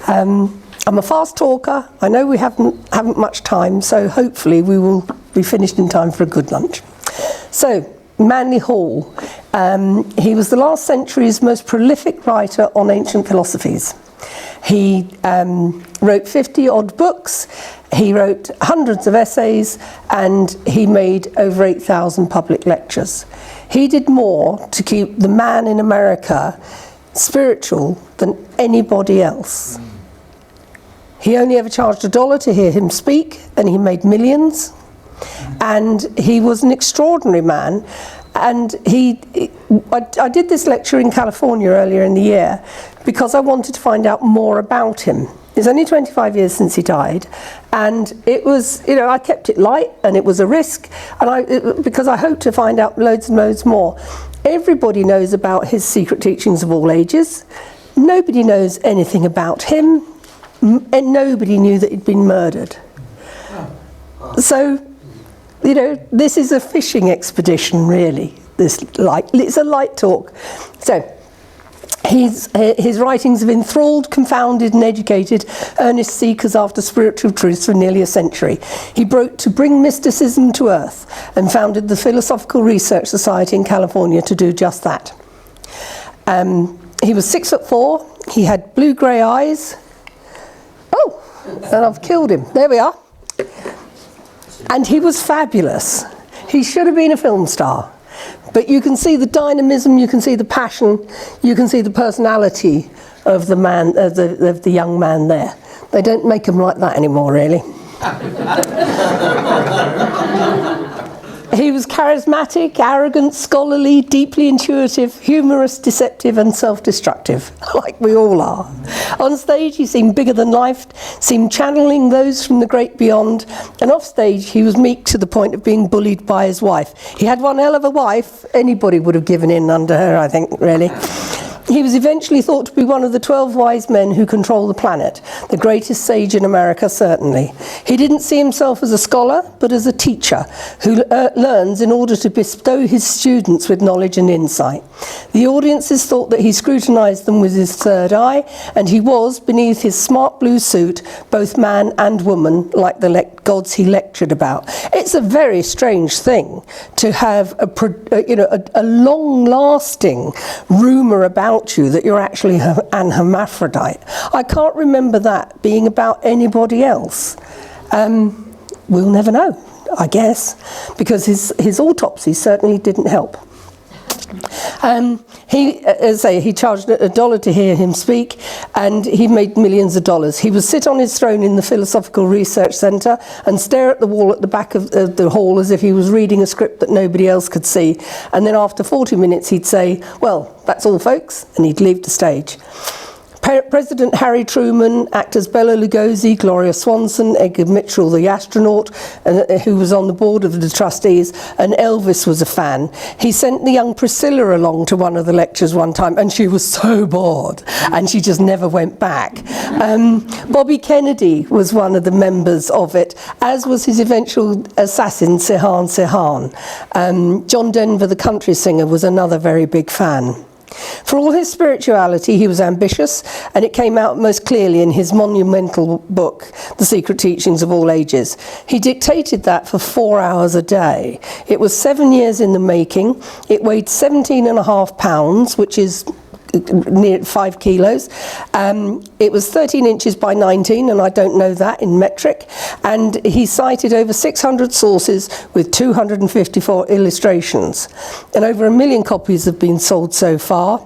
I'm a fast talker. I know we haven't much time, so hopefully we will be finished in time for a good lunch. So, Manly Hall. He was the last century's most prolific writer on ancient philosophies. He wrote 50-odd books, he wrote hundreds of essays, and he made over 8,000 public lectures. He did more to keep the man in America spiritual than anybody else. He only ever charged $1 to hear him speak, and he made millions. And he was an extraordinary man. And I did this lecture in California earlier in the year because I wanted to find out more about him. It's only 25 years since he died, and it was, I kept it light, and it was a risk, and because I hoped to find out loads and loads more. Everybody knows about his secret teachings of all ages. Nobody knows anything about him, and nobody knew that he'd been murdered. So, this is a fishing expedition, really. It's a light talk. So, his writings have enthralled, confounded and educated earnest seekers after spiritual truths for nearly a century. He broke to bring mysticism to earth and founded the Theosophical Society in California to do just that. He was 6'4", he had blue-grey eyes. Oh, and I've killed him. There we are. And he was fabulous. He should have been a film star. But you can see the dynamism, you can see the passion, you can see the personality of the man, of the young man there. They don't make them like that anymore, really. He was charismatic, arrogant, scholarly, deeply intuitive, humorous, deceptive and self-destructive, like we all are. On stage he seemed bigger than life, seemed channeling those from the great beyond, and off stage he was meek to the point of being bullied by his wife. He had one hell of a wife. Anybody would have given in under her, I think, really. He was eventually thought to be one of the 12 wise men who control the planet, the greatest sage in America, certainly. He didn't see himself as a scholar, but as a teacher who learns in order to bestow his students with knowledge and insight. The audiences thought that he scrutinized them with his third eye, and he was, beneath his smart blue suit, both man and woman, like the gods he lectured about. It's a very strange thing to have a long-lasting rumour about you that you're actually an hermaphrodite. I can't remember that being about anybody else. We'll never know, I guess, because his autopsy certainly didn't help. He charged $1 to hear him speak, and he made millions of dollars. He would sit on his throne in the Philosophical Research Centre and stare at the wall at the back of the hall as if he was reading a script that nobody else could see. And then after 40 minutes he'd say, "Well, that's all, folks," and he'd leave the stage. President Harry Truman, actors Bela Lugosi, Gloria Swanson, Edgar Mitchell, the astronaut, who was on the board of the trustees, and Elvis was a fan. He sent the young Priscilla along to one of the lectures one time, and she was so bored, and she just never went back. Bobby Kennedy was one of the members of it, as was his eventual assassin, Sirhan Sirhan. John Denver, the country singer, was another very big fan. For all his spirituality, he was ambitious, and it came out most clearly in his monumental book, The Secret Teachings of All Ages. He dictated that for 4 hours a day. It was 7 years in the making. It weighed 17.5 pounds, which is near 5 kilos. It was 13 inches by 19, and I don't know that in metric. And he cited over 600 sources with 254 illustrations. And over 1 million copies have been sold so far.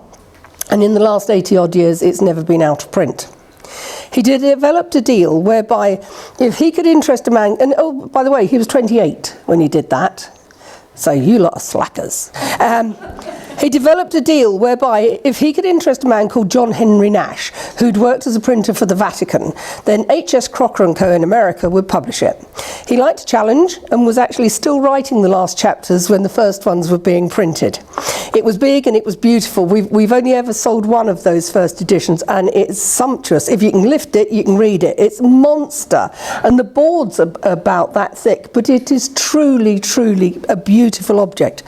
And in the last 80-odd years, it's never been out of print. He developed a deal whereby if he could interest a man, and oh, by the way, he was 28 when he did that. So you lot are slackers. He developed a deal whereby if he could interest a man called John Henry Nash, who'd worked as a printer for the Vatican, then H.S. Crocker & Co. in America would publish it. He liked a challenge and was actually still writing the last chapters when the first ones were being printed. It was big and it was beautiful. We've only ever sold one of those first editions, and it's sumptuous. If you can lift it, you can read it. It's a monster. And the boards are about that thick, but it is truly, truly a beautiful object.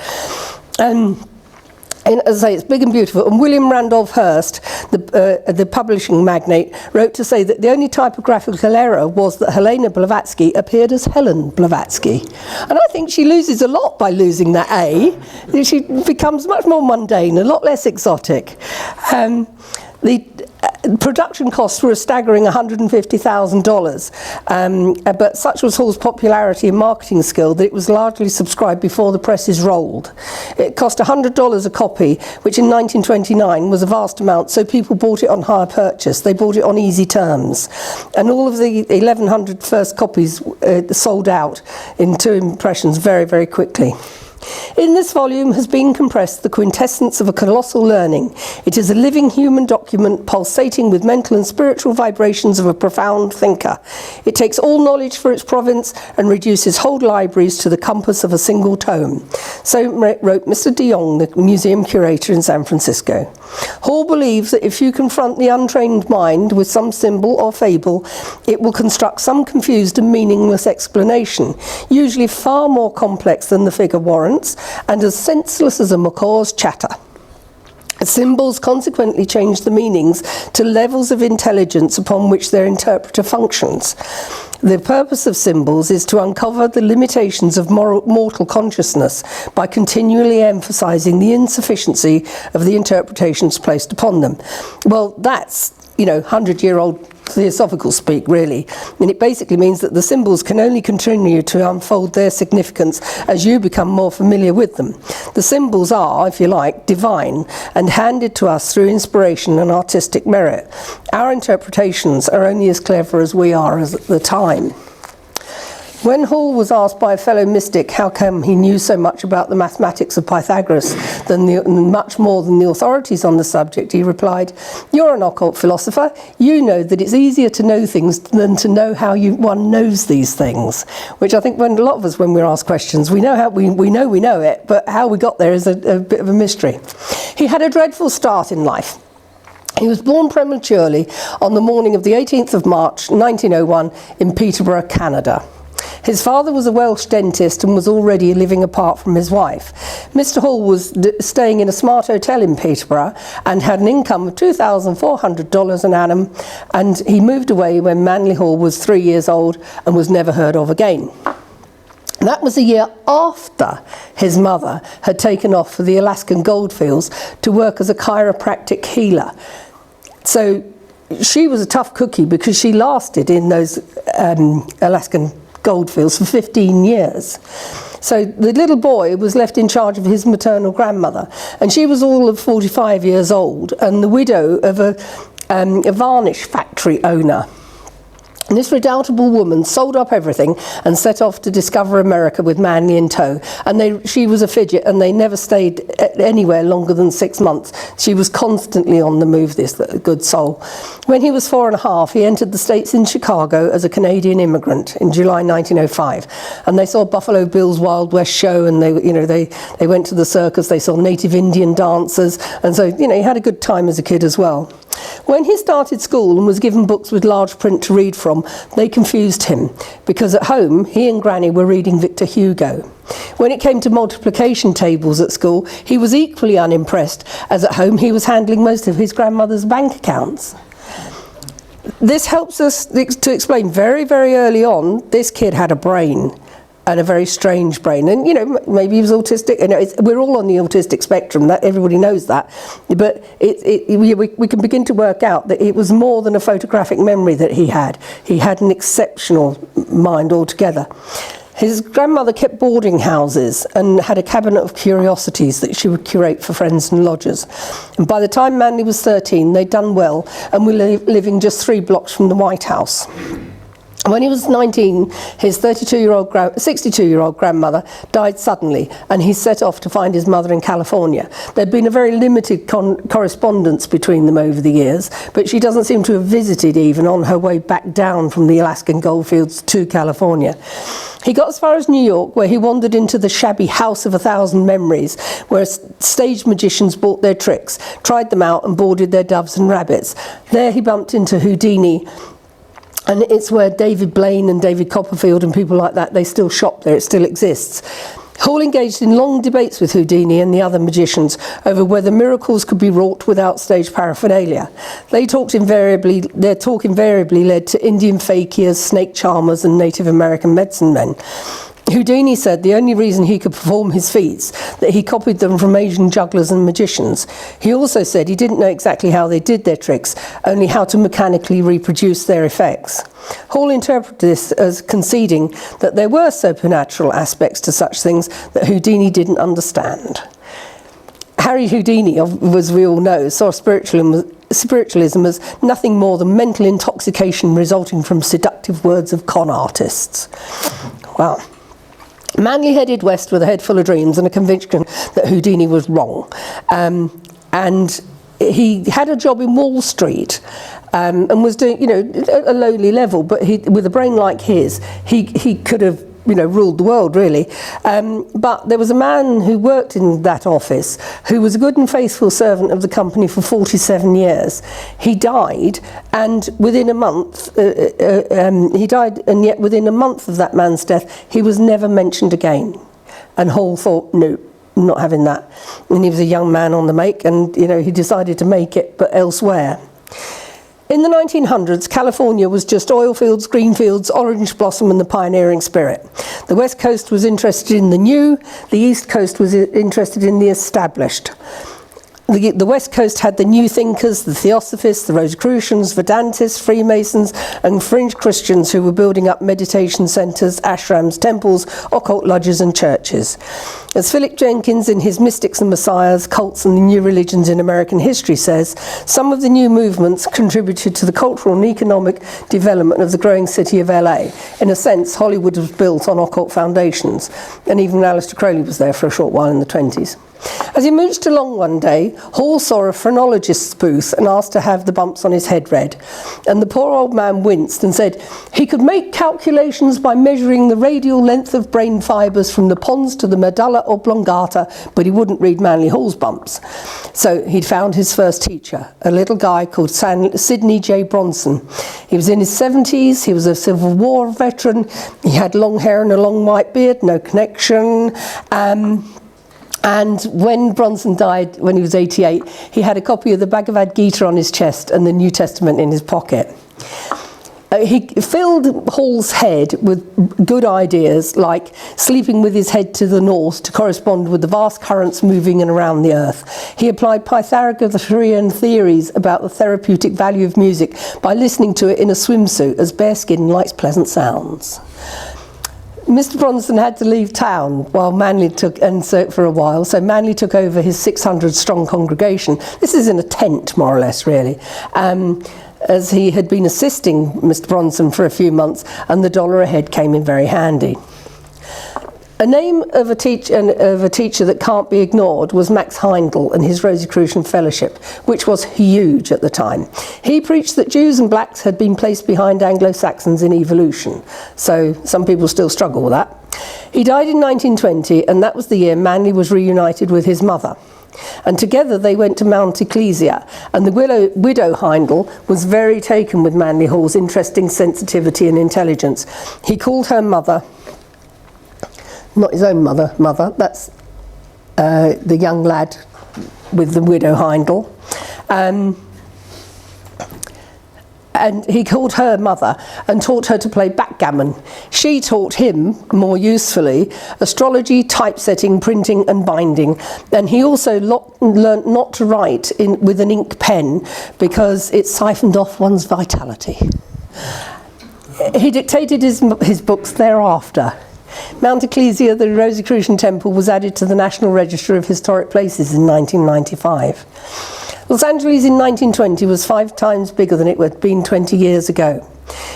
And as I say, it's big and beautiful. And William Randolph Hearst, the publishing magnate, wrote to say that the only typographical error was that Helena Blavatsky appeared as Helen Blavatsky. And I think she loses a lot by losing that A. She becomes much more mundane, a lot less exotic. The production costs were a staggering $150,000, but such was Hall's popularity and marketing skill that it was largely subscribed before the presses rolled. It cost $100 a copy, which in 1929 was a vast amount, so people bought it on hire purchase. They bought it on easy terms. And all of the 1,100 first copies sold out in 2 impressions very, very quickly. In this volume has been compressed the quintessence of a colossal learning. It is a living human document pulsating with mental and spiritual vibrations of a profound thinker. It takes all knowledge for its province and reduces whole libraries to the compass of a single tome. So wrote Mr. de Jong, the museum curator in San Francisco. Hall believes that if you confront the untrained mind with some symbol or fable, it will construct some confused and meaningless explanation, usually far more complex than the figure warrants, and as senseless as a macaw's chatter. Symbols consequently change the meanings to levels of intelligence upon which their interpreter functions. The purpose of symbols is to uncover the limitations of mortal consciousness by continually emphasizing the insufficiency of the interpretations placed upon them. Well, that's, 100-year-old Theosophical speak, really. And it basically means that the symbols can only continue to unfold their significance as you become more familiar with them. The symbols are, if you like, divine and handed to us through inspiration and artistic merit. Our interpretations are only as clever as we are at the time. When Hall was asked by a fellow mystic how come he knew so much about the mathematics of Pythagoras much more than the authorities on the subject, he replied, "You're an occult philosopher. You know that it's easier to know things than to know how one knows these things." Which I think when a lot of us, when we're asked questions, we know it, but how we got there is a bit of a mystery. He had a dreadful start in life. He was born prematurely on the morning of the 18th of March 1901 in Peterborough, Canada. His father was a Welsh dentist and was already living apart from his wife. Mr. Hall was staying in a smart hotel in Peterborough and had an income of $2,400 an annum, and he moved away when Manly Hall was 3 years old and was never heard of again. That was a year after his mother had taken off for the Alaskan goldfields to work as a chiropractic healer. So she was a tough cookie because she lasted in those Alaskan goldfields for 15 years. So the little boy was left in charge of his maternal grandmother, and she was all of 45 years old and the widow of a varnish factory owner. And this redoubtable woman sold up everything and set off to discover America with Manly in tow. And she was a fidget, and they never stayed anywhere longer than 6 months. She was constantly on the move, this good soul. When he was 4 and a half, he entered the States in Chicago as a Canadian immigrant in July 1905. And they saw Buffalo Bill's Wild West show, and they went to the circus. They saw native Indian dancers, and so he had a good time as a kid as well. When he started school and was given books with large print to read from, they confused him, because at home he and Granny were reading Victor Hugo. When it came to multiplication tables at school, he was equally unimpressed, as at home he was handling most of his grandmother's bank accounts. This helps us to explain very, very early on, this kid had a brain. And a very strange brain, and maybe he was autistic. We're all on the autistic spectrum. That everybody knows that, but we can begin to work out that it was more than a photographic memory that he had. He had an exceptional mind altogether. His grandmother kept boarding houses and had a cabinet of curiosities that she would curate for friends and lodgers. And by the time Manly was 13, they'd done well and were living just 3 blocks from the White House. When he was 19, his 62-year-old grandmother died suddenly, and he set off to find his mother in California. There'd been a very limited correspondence between them over the years, but she doesn't seem to have visited even on her way back down from the Alaskan goldfields to California. He got as far as New York, where he wandered into the shabby House of 1,000 Memories, where stage magicians bought their tricks, tried them out and boarded their doves and rabbits. There he bumped into Houdini, and it's where David Blaine and David Copperfield and people like that, they still shop there, it still exists. Hall engaged in long debates with Houdini and the other magicians over whether miracles could be wrought without stage paraphernalia. Their talk invariably led to Indian fakirs, snake charmers, and Native American medicine men. Houdini said the only reason he could perform his feats, that he copied them from Asian jugglers and magicians. He also said he didn't know exactly how they did their tricks, only how to mechanically reproduce their effects. Hall interpreted this as conceding that there were supernatural aspects to such things that Houdini didn't understand. Harry Houdini, as we all know, saw spiritualism as nothing more than mental intoxication resulting from seductive words of con artists. Wow. Manley headed west with a head full of dreams and a conviction that Houdini was wrong. And he had a job in Wall Street and was doing, a lowly level, but with a brain like his, he could have, ruled the world, really. But there was a man who worked in that office who was a good and faithful servant of the company for 47 years. He died, and within a month, and yet within a month of that man's death, he was never mentioned again. And Hall thought, no, I'm not having that. And he was a young man on the make, and, he decided to make it, but elsewhere. In the 1900s, California was just oil fields, green fields, orange blossom and the pioneering spirit. The West Coast was interested in the new, the East Coast was interested in the established. The West Coast had the New Thinkers, the Theosophists, the Rosicrucians, Vedantists, Freemasons, and fringe Christians who were building up meditation centres, ashrams, temples, occult lodges and churches. As Philip Jenkins in his Mystics and Messiahs, Cults and the New Religions in American History says, some of the new movements contributed to the cultural and economic development of the growing city of LA. In a sense, Hollywood was built on occult foundations, and even Aleister Crowley was there for a short while in the 20s. As he mooched along one day, Hall saw a phrenologist's booth and asked to have the bumps on his head read. And the poor old man winced and said he could make calculations by measuring the radial length of brain fibres from the pons to the medulla oblongata, but he wouldn't read Manly Hall's bumps. So he'd found his first teacher, a little guy called Sidney J. Bronson. He was in his 70s, he was a Civil War veteran, he had long hair and a long white beard, no connection. And when Bronson died, when he was 88, he had a copy of the Bhagavad Gita on his chest and the New Testament in his pocket. He filled Hall's head with good ideas, like sleeping with his head to the north to correspond with the vast currents moving in around the earth. He applied Pythagorean theories about the therapeutic value of music by listening to it in a swimsuit, as Bearskin likes pleasant sounds. Mr. Bronson had to leave town while Manley for a while, so Manley took over his 600-strong congregation. This is in a tent, more or less, really, as he had been assisting Mr. Bronson for a few months, and the dollar a head came in very handy. A name of a teacher that can't be ignored was Max Heindel and his Rosicrucian Fellowship, which was huge at the time. He preached that Jews and blacks had been placed behind Anglo-Saxons in evolution, so some people still struggle with that. He died in 1920, and that was the year Manley was reunited with his mother. And together they went to Mount Ecclesia, and the widow Heindel was very taken with Manley Hall's interesting sensitivity and intelligence. He called her mother, not his own mother, that's the young lad with the widow Heindel. And he called her mother and taught her to play backgammon. She taught him, more usefully, astrology, typesetting, printing and binding. And he also learnt not to write with an ink pen because it siphoned off one's vitality. He dictated his books thereafter. Mount Ecclesia, the Rosicrucian Temple, was added to the National Register of Historic Places in 1995. Los Angeles in 1920 was 5 times bigger than it had been 20 years ago.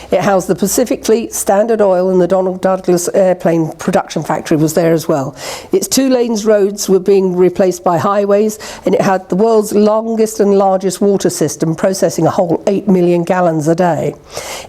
It housed the Pacific Fleet, Standard Oil, and the Donald Douglas airplane production factory was there as well. Its 2-lane roads were being replaced by highways, and it had the world's longest and largest water system, processing a whole 8 million gallons a day.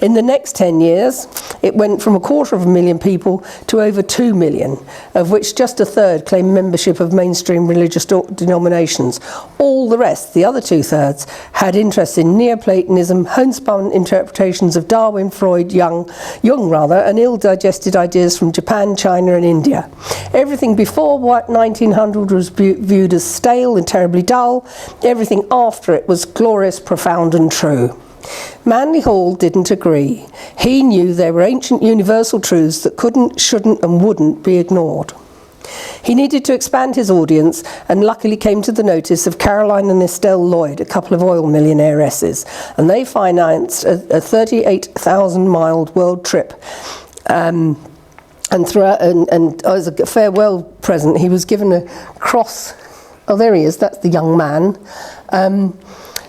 In the next 10 years, it went from 250,000 people to over 2 million, of which just a third claimed membership of mainstream religious denominations. All the rest, the other 2/3, had interest in Neoplatonism, homespun interpretations of Darwin, Freud, Jung, and ill-digested ideas from Japan, China and India. Everything before 1900 was viewed as stale and terribly dull. Everything after it was glorious, profound and true. Manly Hall didn't agree. He knew there were ancient universal truths that couldn't, shouldn't and wouldn't be ignored. He needed to expand his audience and luckily came to the notice of Caroline and Estelle Lloyd, a couple of oil millionairesses, and they financed a 38,000-mile world trip. And as a farewell present, he was given a cross. Oh, there he is. That's the young man.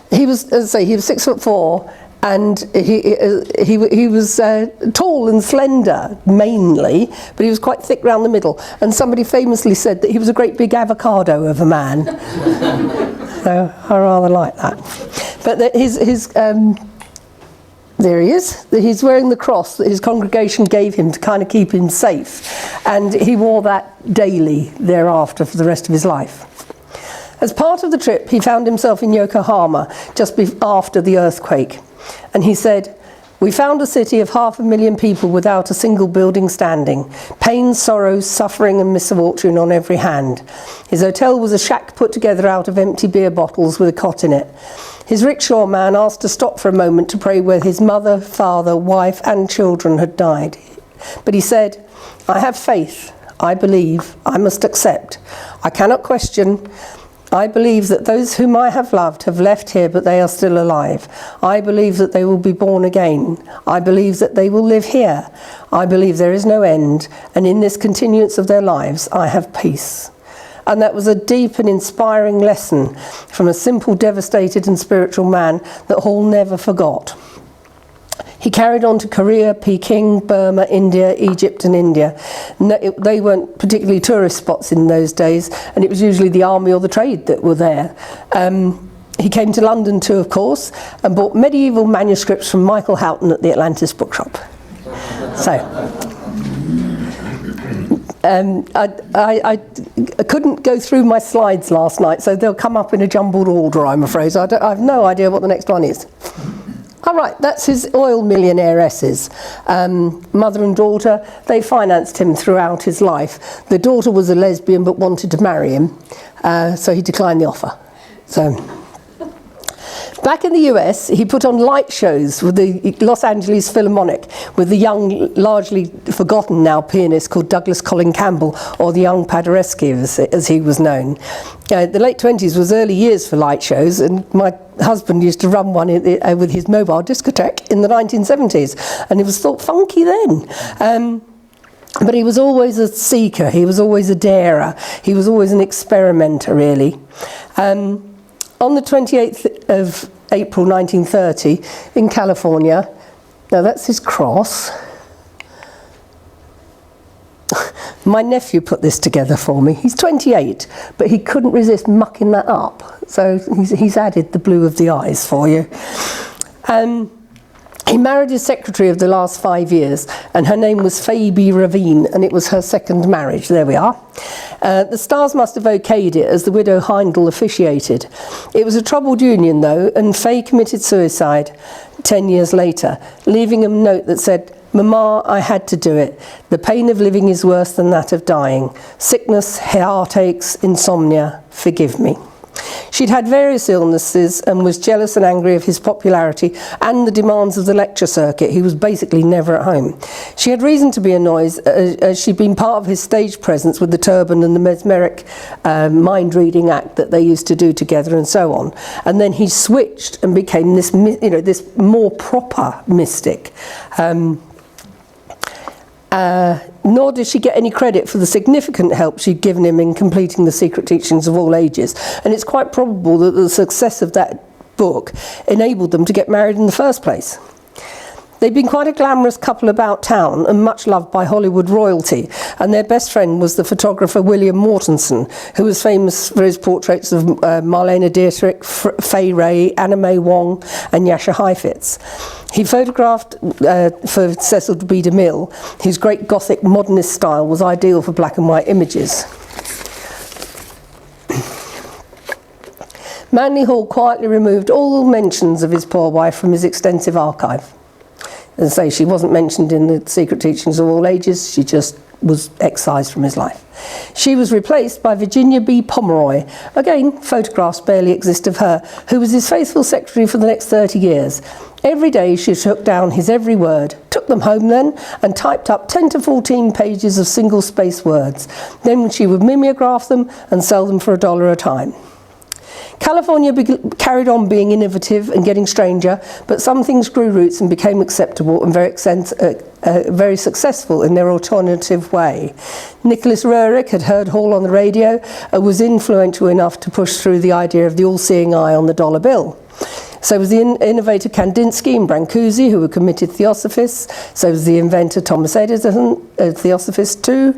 He was, as I say, he was 6'4", and he was tall and slender mainly, but he was quite thick round the middle. And somebody famously said that he was a great big avocado of a man. So I rather like that. But there he is. He's wearing the cross that his congregation gave him to kind of keep him safe, and he wore that daily thereafter for the rest of his life. As part of the trip, he found himself in Yokohama just after the earthquake. And he said, "We found a city of 500,000 people without a single building standing. Pain, sorrow, suffering and misfortune on every hand. His hotel was a shack put together out of empty beer bottles with a cot in it. His rickshaw man asked to stop for a moment to pray where his mother, father, wife and children had died. But he said, 'I have faith. I believe. I must accept. I cannot question. I believe that those whom I have loved have left here, but they are still alive. I believe that they will be born again. I believe that they will live here. I believe there is no end, and in this continuance of their lives, I have peace.'" And that was a deep and inspiring lesson from a simple, devastated and spiritual man that Hall never forgot. He carried on to Korea, Peking, Burma, India, Egypt and India. They weren't particularly tourist spots in those days, and it was usually the army or the trade that were there. He came to London too, of course, and bought medieval manuscripts from Michael Houghton at the Atlantis bookshop. So, I couldn't go through my slides last night, so they'll come up in a jumbled order, I'm afraid. So I have no idea what the next one is. All right, that's his oil millionairesses. Mother and daughter, they financed him throughout his life. The daughter was a lesbian but wanted to marry him, so he declined the offer. So, back in the US, he put on light shows with the Los Angeles Philharmonic with the young, largely forgotten now pianist called Douglas Colin Campbell, or the young Paderewski as he was known. The late 20s was early years for light shows, and my husband used to run one with his mobile discotheque in the 1970s, and it was thought funky then. But he was always a seeker, he was always a darer, he was always an experimenter, really. On the 28th of April 1930 in California, now that's his cross. My nephew put this together for me. He's 28, but he couldn't resist mucking that up. So he's added the blue of the eyes for you. He married his secretary of the last 5 years, and her name was Phoebe Ravine, and it was her second marriage. There we are. The stars must have okayed it as the widow Heindel officiated. It was a troubled union, though, and Faye committed suicide 10 years later, leaving a note that said, "Mama, I had to do it. The pain of living is worse than that of dying. Sickness, heartaches, insomnia, forgive me." She'd had various illnesses and was jealous and angry of his popularity and the demands of the lecture circuit. He was basically never at home. She had reason to be annoyed as she'd been part of his stage presence with the turban and the mesmeric mind-reading act that they used to do together and so on. And then he switched and became this, this more proper mystic. Nor did she get any credit for the significant help she'd given him in completing the Secret Teachings of All Ages, and it's quite probable that the success of that book enabled them to get married in the first place. They'd been quite a glamorous couple about town and much loved by Hollywood royalty, and their best friend was the photographer William Mortensen, who was famous for his portraits of Marlene Dietrich, Fay Wray, Anna May Wong and Yasha Heifetz. He photographed for Cecil B. DeMille. His great Gothic modernist style was ideal for black and white images. Manly Hall quietly removed all mentions of his poor wife from his extensive archive. As I say, she wasn't mentioned in the Secret Teachings of All Ages, she just was excised from his life. She was replaced by Virginia B. Pomeroy. Again, photographs barely exist of her, who was his faithful secretary for the next 30 years. Every day she took down his every word, took them home then, and typed up 10 to 14 pages of single-space words. Then she would mimeograph them and sell them for $1 a time. California carried on being innovative and getting stranger, but some things grew roots and became acceptable and very successful in their alternative way. Nicholas Roerich had heard Hall on the radio and was influential enough to push through the idea of the all-seeing eye on the dollar bill. So was the innovator Kandinsky and Brancusi, who were committed theosophists. So was the inventor Thomas Edison, a theosophist too.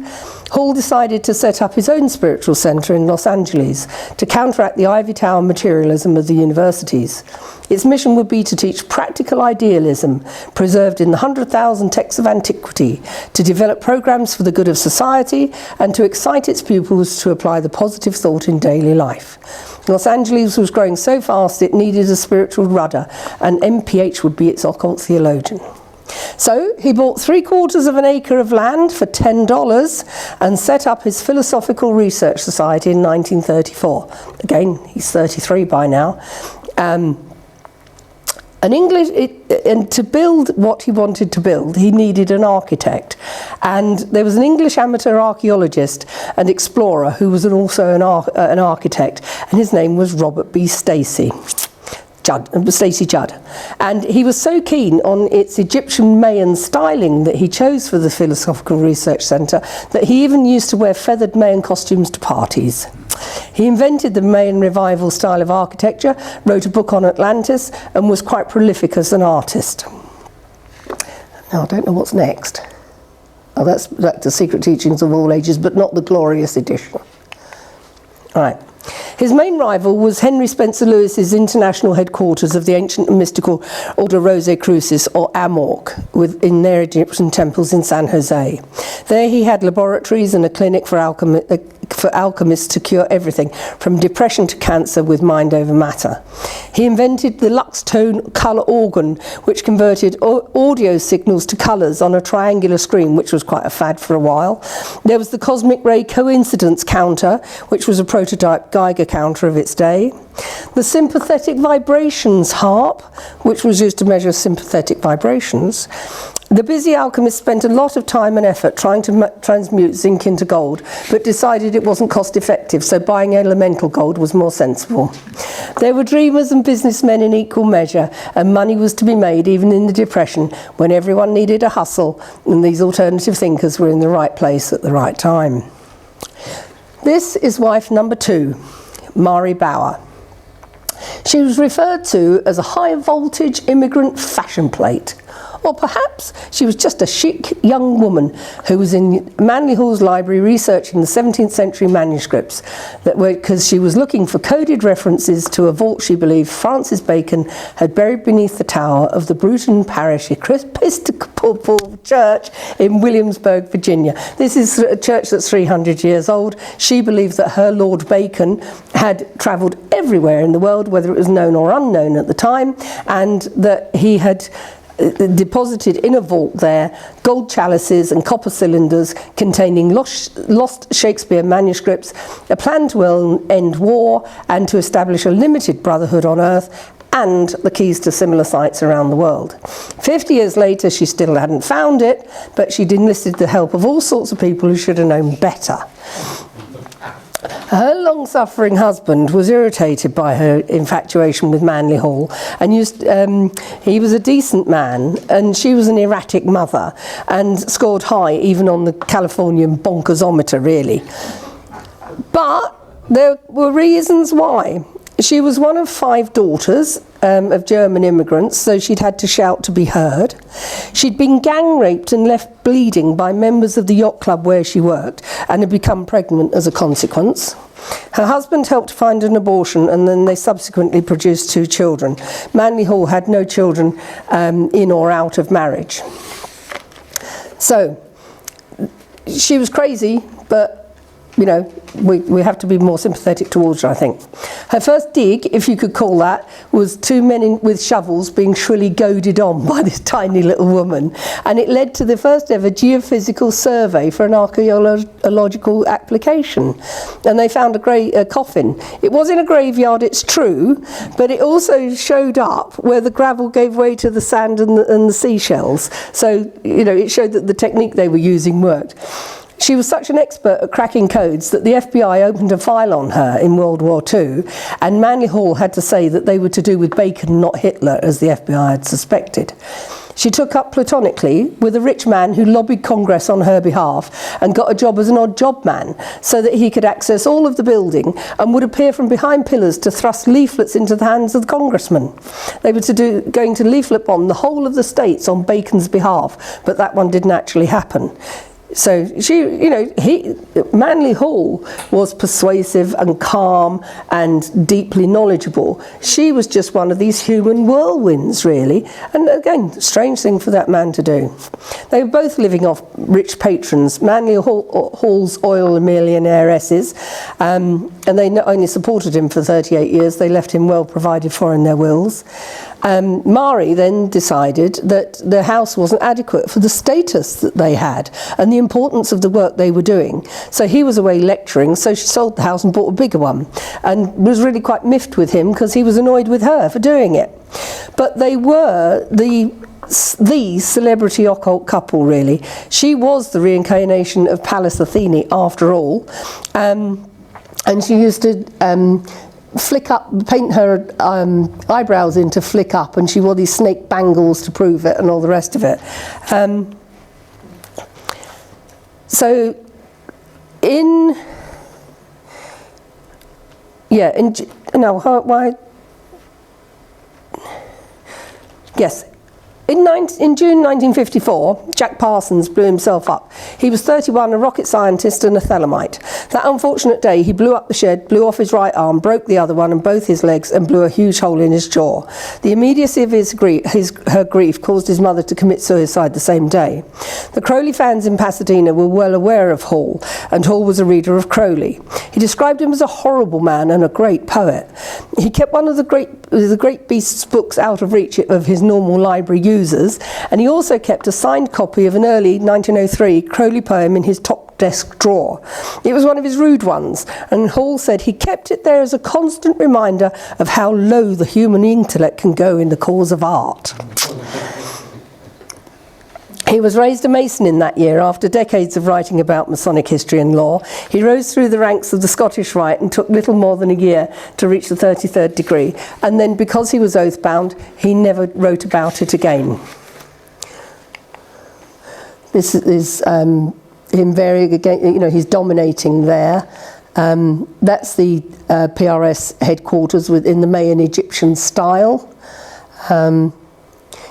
Hall decided to set up his own spiritual centre in Los Angeles to counteract the ivory tower materialism of the universities. Its mission would be to teach practical idealism, preserved in the 100,000 texts of antiquity, to develop programs for the good of society, and to excite its pupils to apply the positive thought in daily life. Los Angeles was growing so fast it needed a spiritual rudder, and MPH would be its occult theologian. So he bought 3/4 of an acre of land for $10 and set up his Theosophical Research Society in 1934. Again, he's 33 by now. And to build what he wanted to build, he needed an architect. And there was an English amateur archaeologist and explorer who was also an architect, and his name was Robert B. Stacey Judd. And he was so keen on its Egyptian Mayan styling that he chose for the Theosophical Research Centre that he even used to wear feathered Mayan costumes to parties. He invented the Mayan revival style of architecture, wrote a book on Atlantis, and was quite prolific as an artist. Now, I don't know what's next. Oh, that's the Secret Teachings of All Ages, but not the glorious edition. All right. His main rival was Henry Spencer Lewis's international headquarters of the ancient and mystical Order Rosicrucis, or AMORC, in their Egyptian temples in San Jose. There he had laboratories and a clinic for alchemists to cure everything, from depression to cancer, with mind over matter. He invented the Lux Tone colour organ, which converted audio signals to colours on a triangular screen, which was quite a fad for a while. There was the cosmic ray coincidence counter, which was a prototype Geiger counter of its day. The sympathetic vibrations harp, which was used to measure sympathetic vibrations. The busy alchemist spent a lot of time and effort trying to transmute zinc into gold, but decided it wasn't cost effective, so buying elemental gold was more sensible. There were dreamers and businessmen in equal measure, and money was to be made even in the Depression, when everyone needed a hustle, and these alternative thinkers were in the right place at the right time. This is wife number 2, Mary Bauer. She was referred to as a high-voltage immigrant fashion plate. Or perhaps she was just a chic young woman who was in Manly Hall's library researching the 17th century manuscripts, because she was looking for coded references to a vault she believed Francis Bacon had buried beneath the tower of the Bruton Parish Episcopal Church in Williamsburg, Virginia. This is a church that's 300 years old. She believed that her Lord Bacon had travelled everywhere in the world, whether it was known or unknown at the time, and that he had deposited in a vault there gold chalices and copper cylinders containing lost Shakespeare manuscripts, a plan to end war and to establish a limited brotherhood on earth, and the keys to similar sites around the world. 50 years later, she still hadn't found it, but she'd enlisted the help of all sorts of people who should have known better. Her long-suffering husband was irritated by her infatuation with Manly Hall, and he was a decent man, and she was an erratic mother, and scored high even on the Californian bonkersometer, really. But there were reasons why. She was one of 5 daughters of German immigrants, so she'd had to shout to be heard. She'd been gang raped and left bleeding by members of the yacht club where she worked, and had become pregnant as a consequence. Her husband helped find an abortion, and then they subsequently produced 2 children. Manly Hall had no children in or out of marriage. So she was crazy, but we have to be more sympathetic towards her, I think. Her first dig, if you could call that, was two men with shovels being shrilly goaded on by this tiny little woman. And it led to the first ever geophysical survey for an archaeological application. And they found a coffin. It was in a graveyard, it's true, but it also showed up where the gravel gave way to the sand and the seashells. So, it showed that the technique they were using worked. She was such an expert at cracking codes that the FBI opened a file on her in World War II, and Manly Hall had to say that they were to do with Bacon, not Hitler, as the FBI had suspected. She took up platonically with a rich man who lobbied Congress on her behalf and got a job as an odd job man so that he could access all of the building and would appear from behind pillars to thrust leaflets into the hands of the congressmen. They were going to leaflet bomb the whole of the states on Bacon's behalf, but that one didn't actually happen. So Manly Hall was persuasive and calm and deeply knowledgeable. She was just one of these human whirlwinds, really. And again, strange thing for that man to do. They were both living off rich patrons. Manly Hall's oil millionairesses, and they not only supported him for 38 years, they left him well provided for in their wills. Mary then decided that the house wasn't adequate for the status that they had and the importance of the work they were doing. So he was away lecturing, so she sold the house and bought a bigger one, and was really quite miffed with him because he was annoyed with her for doing it. But they were the celebrity occult couple, really. She was the reincarnation of Pallas Athene, after all, and she used to paint her eyebrows in to flick up, and she wore these snake bangles to prove it and all the rest of it. In June 1954, Jack Parsons blew himself up. He was 31, a rocket scientist and a Thelemite. That unfortunate day, he blew up the shed, blew off his right arm, broke the other one and both his legs, and blew a huge hole in his jaw. The immediacy of her grief caused his mother to commit suicide the same day. The Crowley fans in Pasadena were well aware of Hall, and Hall was a reader of Crowley. He described him as a horrible man and a great poet. He kept one of the great beast's books out of reach of his normal library users, and he also kept a signed copy of an early 1903 Crowley poem in his top desk drawer. It was one of his rude ones, and Hall said he kept it there as a constant reminder of how low the human intellect can go in the cause of art. He was raised a Mason in that year after decades of writing about Masonic history and law. He rose through the ranks of the Scottish Rite and took little more than a year to reach the 33rd degree. And then, because he was oath-bound, he never wrote about it again. This is him varying again, he's dominating there. That's the PRS headquarters in the Mayan Egyptian style.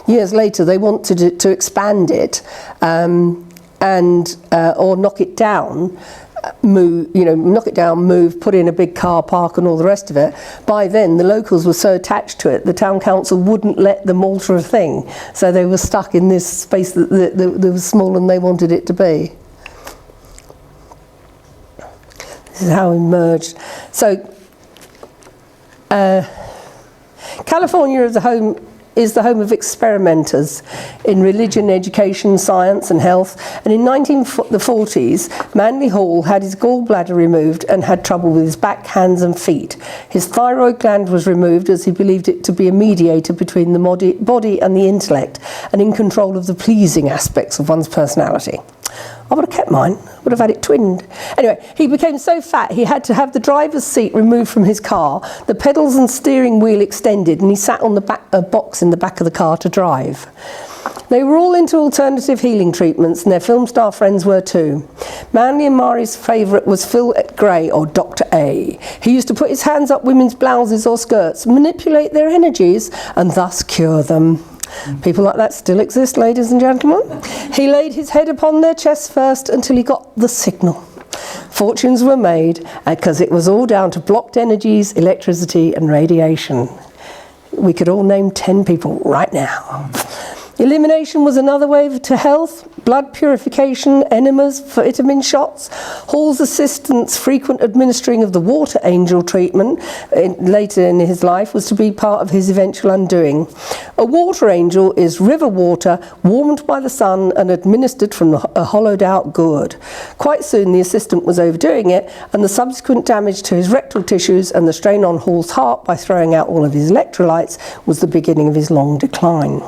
Years later, they wanted to expand it or knock it down, move, put in a big car park and all the rest of it. By then, the locals were so attached to it, the town council wouldn't let them alter a thing. So they were stuck in this space that was smaller than they wanted it to be. This is how it emerged. So, California is the home of experimenters in religion, education, science and health. And in the 1940s, Manly Hall had his gallbladder removed and had trouble with his back, hands and feet. His thyroid gland was removed as he believed it to be a mediator between the body and the intellect, and in control of the pleasing aspects of one's personality. I would have kept mine, would have had it twinned. Anyway, he became so fat he had to have the driver's seat removed from his car, the pedals and steering wheel extended, and he sat on the box in the back of the car to drive. They were all into alternative healing treatments, and their film star friends were too. Manly and Mari's favourite was Phil Gray, or Dr. A. He used to put his hands up women's blouses or skirts, manipulate their energies, and thus cure them. People like that still exist, ladies and gentlemen. He laid his head upon their chests first until he got the signal. Fortunes were made because it was all down to blocked energies, electricity and radiation. We could all name 10 people right now. Elimination was another way to health. Blood purification, enemas, vitamin shots. Hall's assistant's frequent administering of the water angel treatment later in his life was to be part of his eventual undoing. A water angel is river water warmed by the sun and administered from a hollowed out gourd. Quite soon the assistant was overdoing it, and the subsequent damage to his rectal tissues and the strain on Hall's heart by throwing out all of his electrolytes was the beginning of his long decline.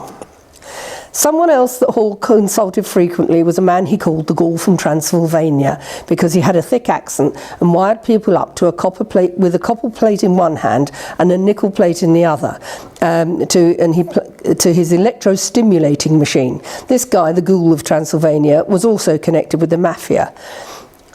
Someone else that Hall consulted frequently was a man he called the Gaul from Transylvania, because he had a thick accent and wired people up to a copper plate with a copper plate in one hand and a nickel plate in the other, to his electro-stimulating machine. This guy, the Gaul of Transylvania, was also connected with the mafia.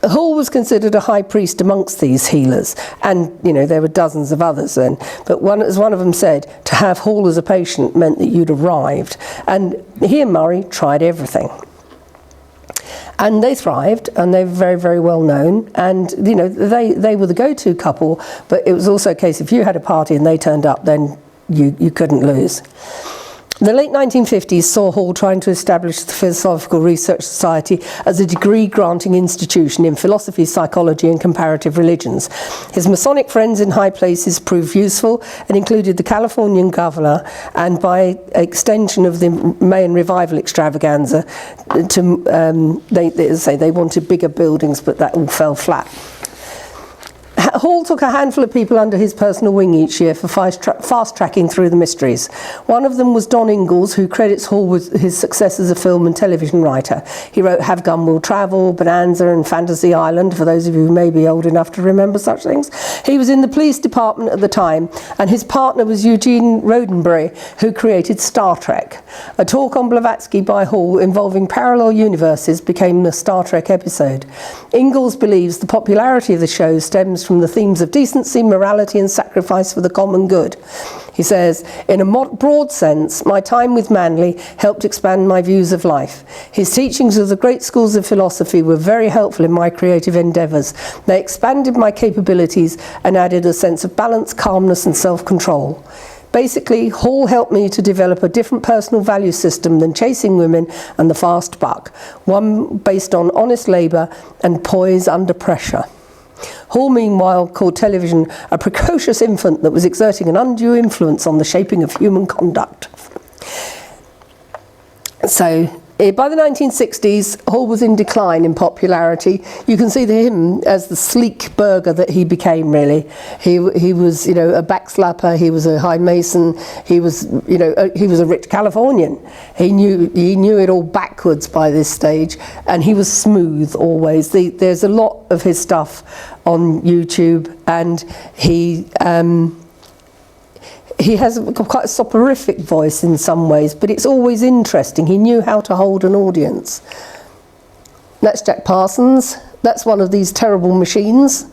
Hall was considered a high priest amongst these healers, and there were dozens of others then, but as one of them said, to have Hall as a patient meant that you'd arrived. And he and Murray tried everything, and they thrived, and they were very, very well known, and they were the go-to couple. But it was also a case, if you had a party and they turned up, then you couldn't lose. The late 1950s saw Hall trying to establish the Theosophical Research Society as a degree-granting institution in philosophy, psychology and comparative religions. His Masonic friends in high places proved useful and included the Californian governor, and by extension of the Mayan Revival extravaganza, they wanted bigger buildings, but that all fell flat. Hall took a handful of people under his personal wing each year for fast-tracking through the mysteries. One of them was Don Ingalls, who credits Hall with his success as a film and television writer. He wrote Have Gun Will Travel, Bonanza and Fantasy Island, for those of you who may be old enough to remember such things. He was in the police department at the time, and his partner was Eugene Roddenberry, who created Star Trek. A talk on Blavatsky by Hall involving parallel universes became the Star Trek episode. Ingalls believes the popularity of the show stems from the themes of decency, morality and sacrifice for the common good. He says, in a broad sense, my time with Manley helped expand my views of life. His teachings of the great schools of philosophy were very helpful in my creative endeavours. They expanded my capabilities and added a sense of balance, calmness and self-control. Basically, Hall helped me to develop a different personal value system than chasing women and the fast buck, one based on honest labour and poise under pressure. Hall, meanwhile, called television a precocious infant that was exerting an undue influence on the shaping of human conduct. So, by the 1960s, Hall was in decline in popularity. You can see him as the sleek burgher that he became, really. He was, a backslapper, he was a high mason, he was a rich Californian. He knew it all backwards by this stage, and he was smooth always. There's a lot of his stuff on YouTube, and he has quite a soporific voice in some ways, but it's always interesting. He knew how to hold an audience. That's Jack Parsons. That's one of these terrible machines.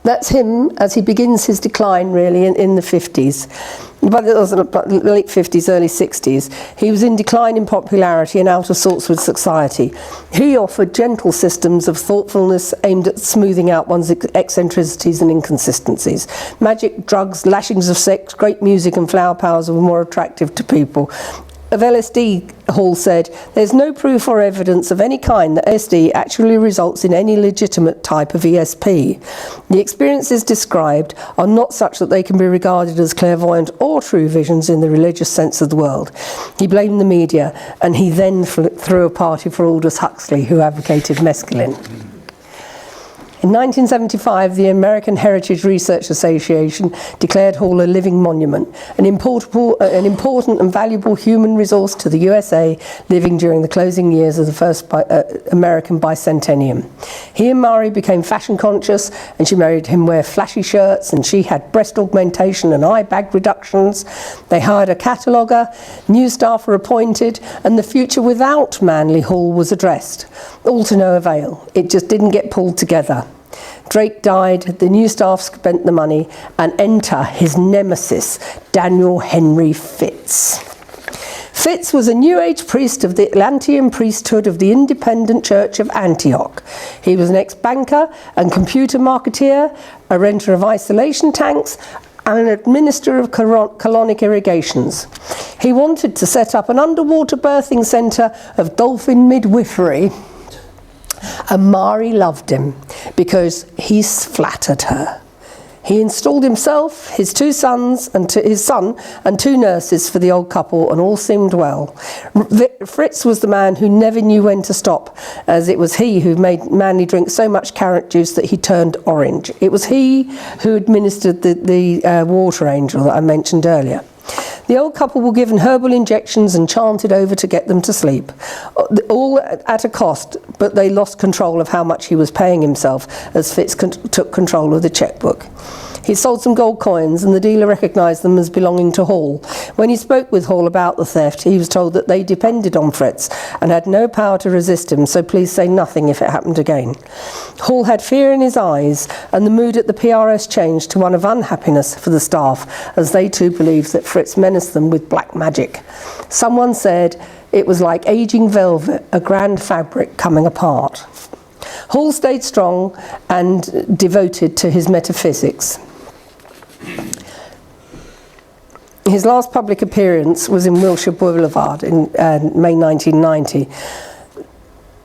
That's him as he begins his decline, really, in the 50s. By the late 50s, early 60s, he was in decline in popularity and out of sorts with society. He offered gentle systems of thoughtfulness aimed at smoothing out one's eccentricities and inconsistencies. Magic, drugs, lashings of sex, great music and flower powers were more attractive to people. Of LSD, Hall said, there's no proof or evidence of any kind that LSD actually results in any legitimate type of ESP. The experiences described are not such that they can be regarded as clairvoyant or true visions in the religious sense of the word. He blamed the media, and he then threw a party for Aldous Huxley, who advocated mescaline. In 1975, the American Heritage Research Association declared Hall a living monument, an important and valuable human resource to the USA living during the closing years of the first American bicentennium. He and Mary became fashion conscious, and she made him wear flashy shirts, and she had breast augmentation and eye bag reductions. They hired a cataloguer, new staff were appointed, and the future without Manly Hall was addressed. All to no avail. It just didn't get pulled together. Drake died, the new staff spent the money, and enter his nemesis, Daniel Henry Fitz. Fitz was a New Age priest of the Atlantean priesthood of the Independent Church of Antioch. He was an ex-banker and computer marketeer, a renter of isolation tanks, and an administrator of colonic irrigations. He wanted to set up an underwater birthing centre of dolphin midwifery, and Mary loved him because he flattered her. He installed himself, his two sons, and his son, and two nurses for the old couple, and all seemed well. Fritz was the man who never knew when to stop, as it was he who made Manly drink so much carrot juice that he turned orange. It was he who administered the water angel that I mentioned earlier. The old couple were given herbal injections and chanted over to get them to sleep, all at a cost, but they lost control of how much he was paying himself as Fitz took control of the checkbook. He sold some gold coins, and the dealer recognised them as belonging to Hall. When he spoke with Hall about the theft, he was told that they depended on Fritz and had no power to resist him, so please say nothing if it happened again. Hall had fear in his eyes, and the mood at the PRS changed to one of unhappiness for the staff, as they too believed that Fritz menaced them with black magic. Someone said it was like aging velvet, a grand fabric coming apart. Hall stayed strong and devoted to his metaphysics. His last public appearance was in Wilshire Boulevard in May 1990.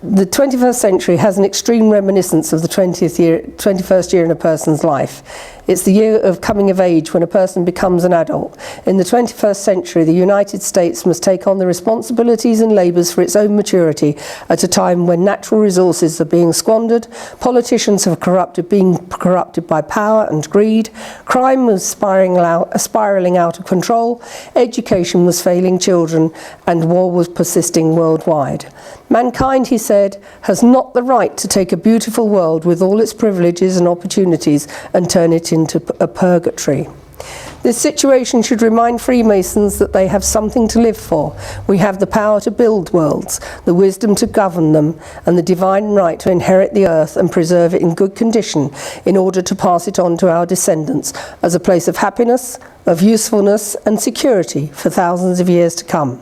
The 21st century has an extreme reminiscence of the 21st year in a person's life. It's the year of coming of age when a person becomes an adult. In the 21st century, the United States must take on the responsibilities and labours for its own maturity at a time when natural resources are being squandered, politicians have being corrupted by power and greed, crime was spiralling out of control, education was failing children, and war was persisting worldwide. Mankind, he said, has not the right to take a beautiful world with all its privileges and opportunities and turn it into a purgatory. This situation should remind Freemasons that they have something to live for. We have the power to build worlds, the wisdom to govern them, and the divine right to inherit the earth and preserve it in good condition in order to pass it on to our descendants as a place of happiness, of usefulness, and security for thousands of years to come.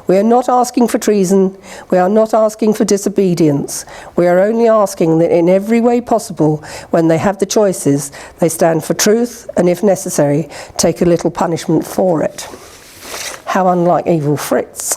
We are not asking for treason, we are not asking for disobedience, we are only asking that in every way possible, when they have the choices, they stand for truth and if necessary, take a little punishment for it. How unlike evil Fritz.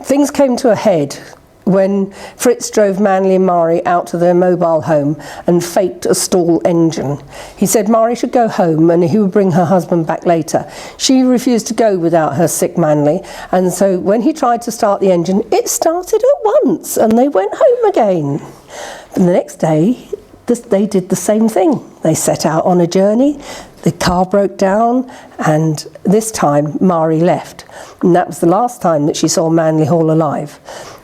Things came to a head when Fritz drove Manly and Mary out to their mobile home and faked a stall engine. He said Mary should go home and he would bring her husband back later. She refused to go without her sick Manly, and so when he tried to start the engine, it started at once and they went home again. But the next day, they did the same thing. They set out on a journey, the car broke down, and this time Mary left. And that was the last time that she saw Manly Hall alive.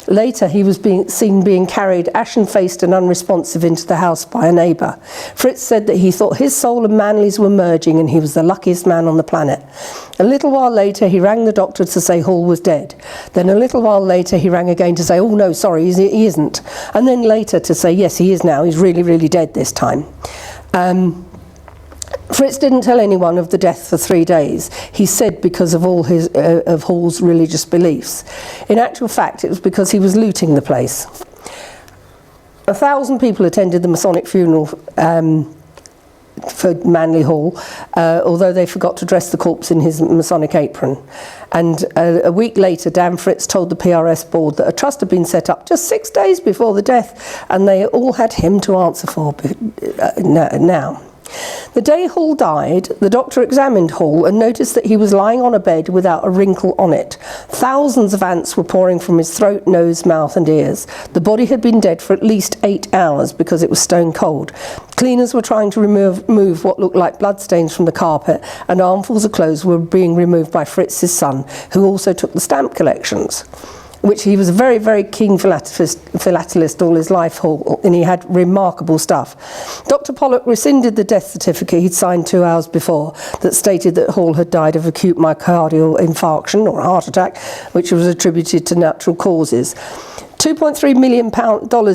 Later, he was seen being carried ashen-faced and unresponsive into the house by a neighbour. Fritz said that he thought his soul and Manly's were merging and he was the luckiest man on the planet. A little while later, he rang the doctor to say Hall was dead. Then a little while later, he rang again to say, oh no, sorry, he isn't. And then later to say, yes, he is now, he's really, really dead this time. Fritz didn't tell anyone of the death for 3 days. He said because of all his of Hall's religious beliefs. In actual fact, it was because he was looting the place. 1,000 people attended the Masonic funeral for Manly Hall, although they forgot to dress the corpse in his Masonic apron. And a week later, Dan Fritz told the PRS board that a trust had been set up just 6 days before the death, and they all had him to answer for now. The day Hall died, the doctor examined Hall and noticed that he was lying on a bed without a wrinkle on it. Thousands of ants were pouring from his throat, nose, mouth and ears. The body had been dead for at least 8 hours because it was stone cold. Cleaners were trying to remove what looked like bloodstains from the carpet, and armfuls of clothes were being removed by Fritz's son, who also took the stamp collections, which he was a very, very keen philatelist all his life, Hall, and he had remarkable stuff. Dr. Pollock rescinded the death certificate he'd signed 2 hours before that stated that Hall had died of acute myocardial infarction or heart attack, which was attributed to natural causes. $2.3 million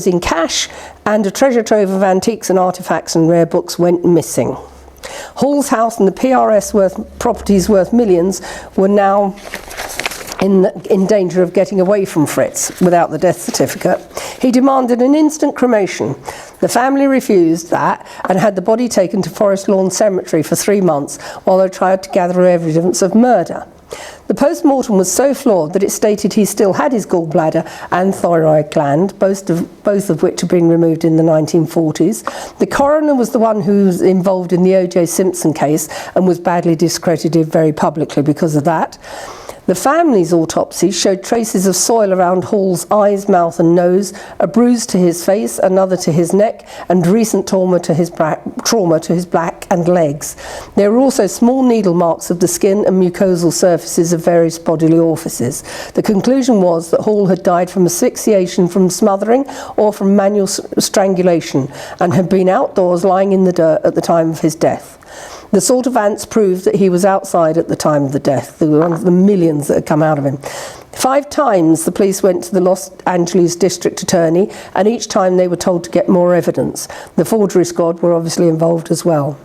in cash and a treasure trove of antiques and artefacts and rare books went missing. Hall's house and the PRS properties worth millions were now in danger of getting away from Fritz without the death certificate. He demanded an instant cremation. The family refused that and had the body taken to Forest Lawn Cemetery for 3 months while they tried to gather evidence of murder. The post-mortem was so flawed that it stated he still had his gallbladder and thyroid gland, both of which had been removed in the 1940s. The coroner was the one who was involved in the O.J. Simpson case and was badly discredited very publicly because of that. The family's autopsy showed traces of soil around Hall's eyes, mouth and nose, a bruise to his face, another to his neck, and recent trauma to his back and legs. There were also small needle marks of the skin and mucosal surfaces of various bodily orifices. The conclusion was that Hall had died from asphyxiation from smothering or from manual strangulation and had been outdoors lying in the dirt at the time of his death. The salt of ants proved that he was outside at the time of the death. There were one of the millions that had come out of him. 5 times the police went to the Los Angeles district attorney, and each time they were told to get more evidence. The forgery squad were obviously involved as well.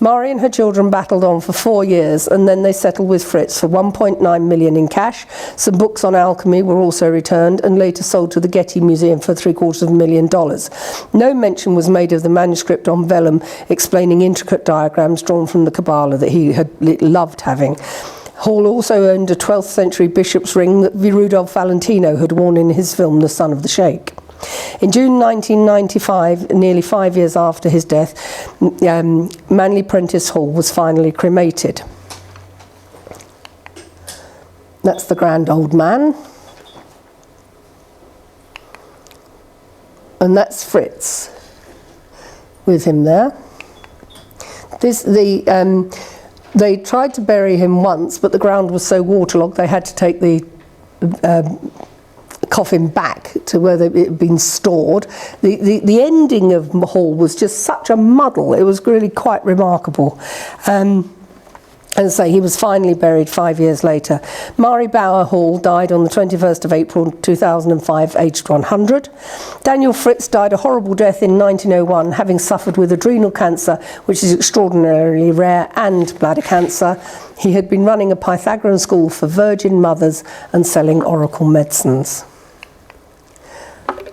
Mary and her children battled on for 4 years, and then they settled with Fritz for $1.9 million in cash. Some books on alchemy were also returned and later sold to the Getty Museum for $750,000. No mention was made of the manuscript on vellum explaining intricate diagrams drawn from the Kabbalah that he had loved having. Hall also owned a 12th century bishop's ring that Rudolph Valentino had worn in his film The Son of the Sheikh. In June 1995, nearly 5 years after his death, Manley Prentice Hall was finally cremated. That's the grand old man. And that's Fritz with him there. They tried to bury him once, but the ground was so waterlogged they had to take the coffin back to where it had been stored. The ending of Hall was just such a muddle. It was really quite remarkable. As I say, he was finally buried 5 years later. Mary Bauer Hall died on the 21st of April 2005, aged 100. Daniel Fritz died a horrible death in 1901, having suffered with adrenal cancer, which is extraordinarily rare, and bladder cancer. He had been running a Pythagorean school for virgin mothers and selling oracle medicines.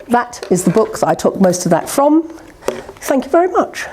That is the book that I took most of that from. Thank you very much.